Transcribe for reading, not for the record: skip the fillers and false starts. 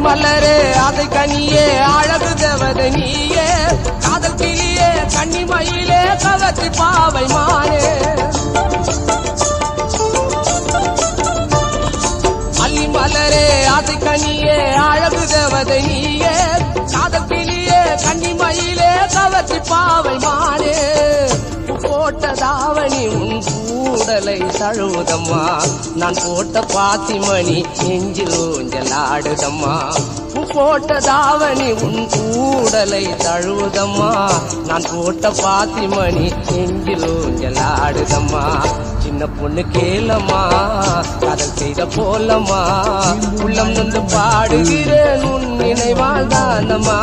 மலரே அதை கனியே அழகு தேவதை நீயே காதல் கிளியே கன்னிமயிலே கவர்ச்சி பாவை மானே அல்லி மலரே அதை கனியே அழகு தேவதை நீயே காதல் கிளியே கன்னிமயிலே கவர்ச்சி பாவை மானே போட்ட தாவணி உன் கூடலை தழுவுதம்மா நான் போட்ட பாத்திமணி நெஞ்சில் ஊஞ்சல் ஆடுதம்மா போட்ட தாவணி உன் கூடலை தழுவுதம்மா நான் போட்ட பாத்திமணி நெஞ்சில் ஊஞ்சல் ஆடுதம்மா சின்ன பொண்ணு கேளம்மா காதல் செய்த போலம்மா உள்ளம் நொந்து பாடுகிறேன் உன் நினைவால் தானம்மா